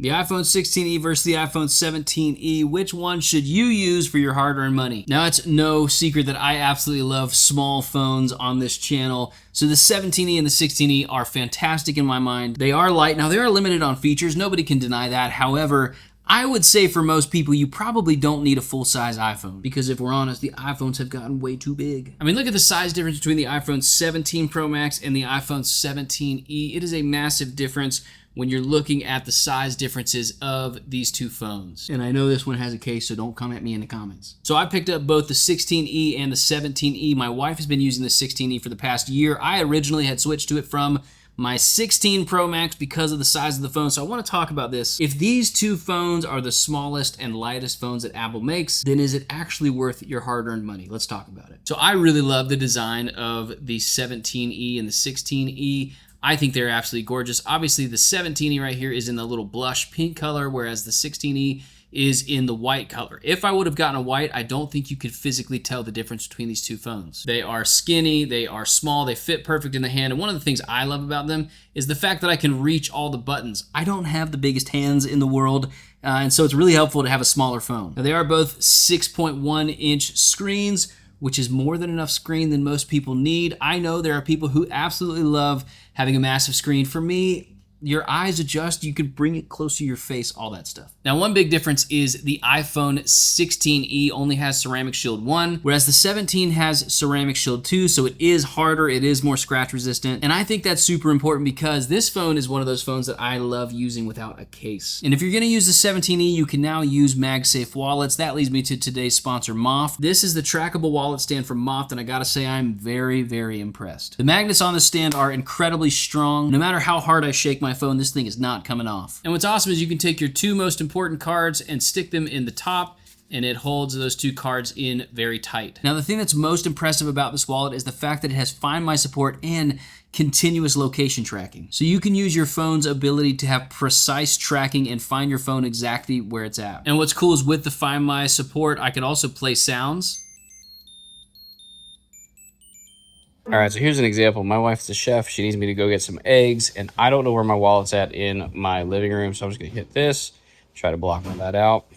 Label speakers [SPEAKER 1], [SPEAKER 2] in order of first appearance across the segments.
[SPEAKER 1] The iPhone 16e versus the iPhone 17e, which one should you use for your hard-earned money? Now, it's no secret that I absolutely love small phones on this channel, so the 17e and the 16e are fantastic in my mind. They are light. Now, they are limited on features. Nobody can deny that. However, I would say for most people, you probably don't need a full-size iPhone because if we're honest, the iPhones have gotten way too big. I mean, look at the size difference between the iPhone 17 Pro Max and the iPhone 17e. It is a massive difference when you're looking at the size differences of these two phones. And I know this one has a case, so don't come at me in the comments. So I picked up both the 16e and the 17e. My wife has been using the 16e for the past year. I originally had switched to it from my 16 Pro Max because of the size of the phone, so I want to talk about this. If these two phones are the smallest and lightest phones that Apple makes, then is it actually worth your hard-earned money? Let's talk about it. So I really love the design of the 17e and the 16e. I think they're absolutely gorgeous. Obviously, the 17e right here is in the little blush pink color, whereas the 16e is in the white color. If I would have gotten a white, I don't think you could physically tell the difference between these two phones. They are skinny, they are small, they fit perfect in the hand, and one of the things I love about them is the fact that I can reach all the buttons. I don't have the biggest hands in the world, and so it's really helpful to have a smaller phone. Now, they are both 6.1-inch screens, which is more than enough screen than most people need. I know there are people who absolutely love having a massive screen. For me, your eyes adjust, you can bring it close to your face, all that stuff. Now, one big difference is the iPhone 16e only has Ceramic Shield 1, whereas the 17 has Ceramic Shield 2, so it is harder, it is more scratch resistant, and I think that's super important because this phone is one of those phones that I love using without a case. And if you're gonna use the 17e, you can now use MagSafe wallets. That leads me to today's sponsor, Moth. This is the trackable wallet stand from Moth, and I gotta say, I'm very, very impressed. The magnets on the stand are incredibly strong. No matter how hard I shake my phone, this thing is not coming off. And what's awesome is you can take your two most important cards and stick them in the top, and it holds those two cards in very tight. Now, the thing that's most impressive about this wallet is the fact that it has Find My support and continuous location tracking. So you can use your phone's ability to have precise tracking and find your phone exactly where it's at. And what's cool is with the Find My support, I can also play sounds. All right, so here's an example. My wife's a chef. She needs me to go get some eggs, and I don't know where my wallet's at in my living room, so I'm just gonna hit this, try to block all that out.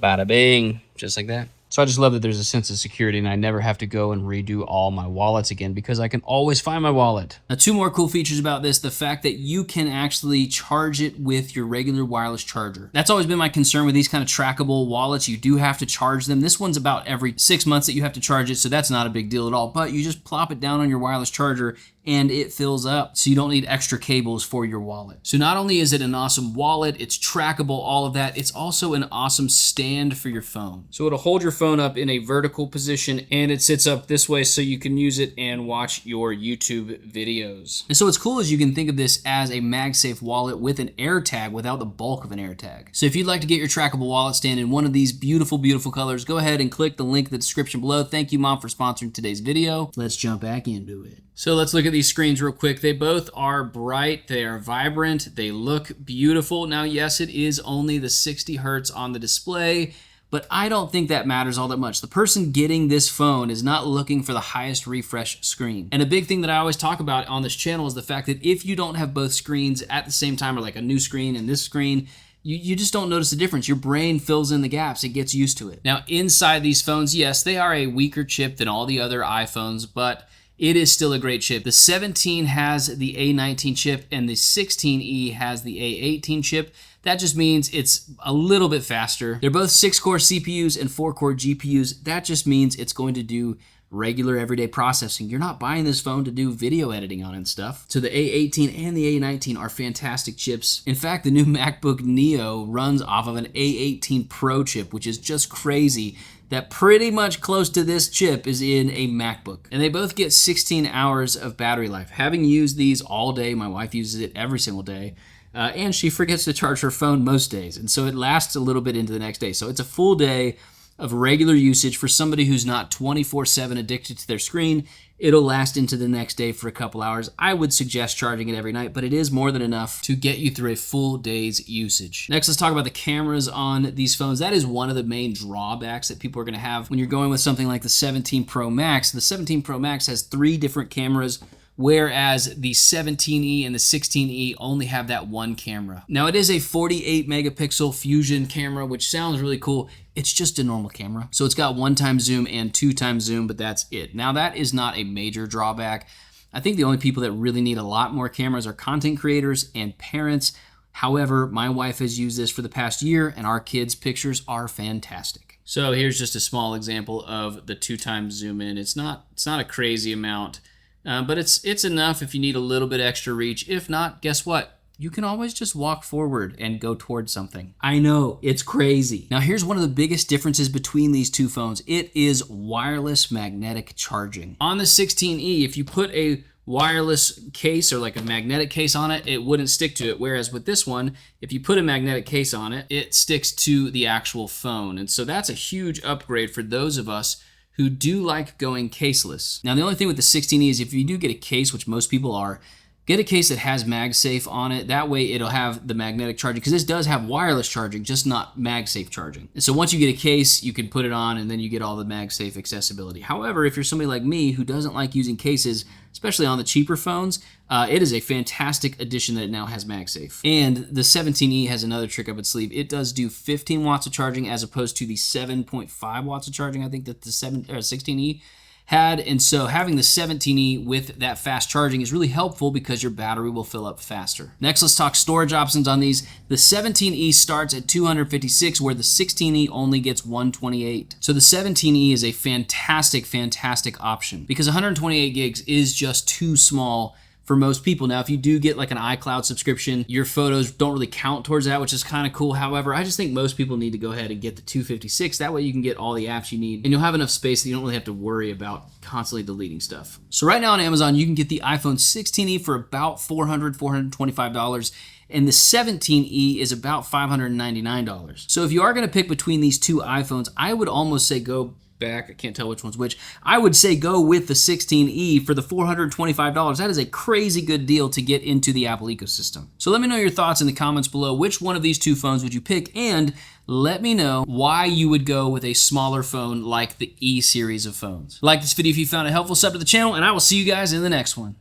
[SPEAKER 1] Bada bing, just like that. So I just love that there's a sense of security and I never have to go and redo all my wallets again because I can always find my wallet. Now, two more cool features about this, the fact that you can actually charge it with your regular wireless charger. That's always been my concern with these kind of trackable wallets. You do have to charge them. This one's about every 6 months that you have to charge it, so that's not a big deal at all, but you just plop it down on your wireless charger and it fills up, so you don't need extra cables for your wallet. So not only is it an awesome wallet, it's trackable, all of that, it's also an awesome stand for your phone. So it'll hold your phone up in a vertical position and it sits up this way so you can use it and watch your YouTube videos. And so what's cool is you can think of this as a MagSafe wallet with an AirTag without the bulk of an AirTag. So if you'd like to get your trackable wallet stand in one of these beautiful, beautiful colors, go ahead and click the link in the description below. Thank you, Mom, for sponsoring today's video. Let's jump back into it. So let's look at these screens real quick. They both are bright, they are vibrant, they look beautiful. Now, yes, it is only the 60 hertz on the display, but I don't think that matters all that much. The person getting this phone is not looking for the highest refresh screen. And a big thing that I always talk about on this channel is the fact that if you don't have both screens at the same time, or like a new screen and this screen, you just don't notice the difference. Your brain fills in the gaps. It gets used to it. Now, inside these phones, yes, they are a weaker chip than all the other iPhones, but it is still a great chip. The 17 has the A19 chip and the 16E has the A18 chip. That just means it's a little bit faster. They're both 6-core CPUs and 4-core GPUs. That just means it's going to do regular everyday processing. You're not buying this phone to do video editing on and stuff. So the A18 and the A19 are fantastic chips. In fact, the new MacBook Neo runs off of an A18 Pro chip, which is just crazy that pretty much close to this chip is in a MacBook. And they both get 16 hours of battery life. Having used these all day, my wife uses it every single day, and she forgets to charge her phone most days. And so it lasts a little bit into the next day. So it's a full day of regular usage for somebody who's not 24/7 addicted to their screen. It'll last into the next day for a couple hours. I would suggest charging it every night, but it is more than enough to get you through a full day's usage. Next, let's talk about the cameras on these phones. That is one of the main drawbacks that people are going to have when you're going with something like the 17 Pro Max. The 17 Pro Max has 3 different cameras, whereas the 17E and the 16E only have that one camera. Now, it is a 48 megapixel fusion camera, which sounds really cool. It's just a normal camera. So it's got 1x zoom and 2x zoom, but that's it. Now, that is not a major drawback. I think the only people that really need a lot more cameras are content creators and parents. However, my wife has used this for the past year, and our kids' pictures are fantastic. So here's just a small example of the 2x zoom in. It's not a crazy amount. But it's enough if you need a little bit extra reach. If not, guess what? You can always just walk forward and go towards something. I know, it's crazy. Now, here's one of the biggest differences between these two phones. It is wireless magnetic charging. On the 16E, if you put a wireless case or like a magnetic case on it, it wouldn't stick to it. Whereas with this one, if you put a magnetic case on it, it sticks to the actual phone. And so that's a huge upgrade for those of us who do like going caseless. Now, the only thing with the 16E is if you do get a case, which most people are, get a case that has MagSafe on it. That way it'll have the magnetic charging, because this does have wireless charging, just not MagSafe charging. And so once you get a case, you can put it on and then you get all the MagSafe accessibility. However, if you're somebody like me who doesn't like using cases, especially on the cheaper phones, it is a fantastic addition that it now has MagSafe. And the 17E has another trick up its sleeve. It does do 15 watts of charging as opposed to the 7.5 watts of charging I think that the 16E had. And so having the 17E with that fast charging is really helpful because your battery will fill up faster. Next, let's talk storage options on these. The 17E starts at 256, where the 16E only gets 128. So the 17E is a fantastic option because 128 gigs is just too small for most people. Now, if you do get like an iCloud subscription, your photos don't really count towards that, which is kind of cool. However, I just think most people need to go ahead and get the 256. That way you can get all the apps you need and you'll have enough space that you don't really have to worry about constantly deleting stuff. So right now on Amazon, you can get the iPhone 16E for about $425. And the 17E is about $599. So if you are going to pick between these two iPhones, I would almost say go back. I can't tell which one's which. I would say go with the 16E for the $425. That is a crazy good deal to get into the Apple ecosystem. So let me know your thoughts in the comments below. Which one of these two phones would you pick? And let me know why you would go with a smaller phone like the E series of phones. Like this video if you found it helpful, sub to the channel, and I will see you guys in the next one.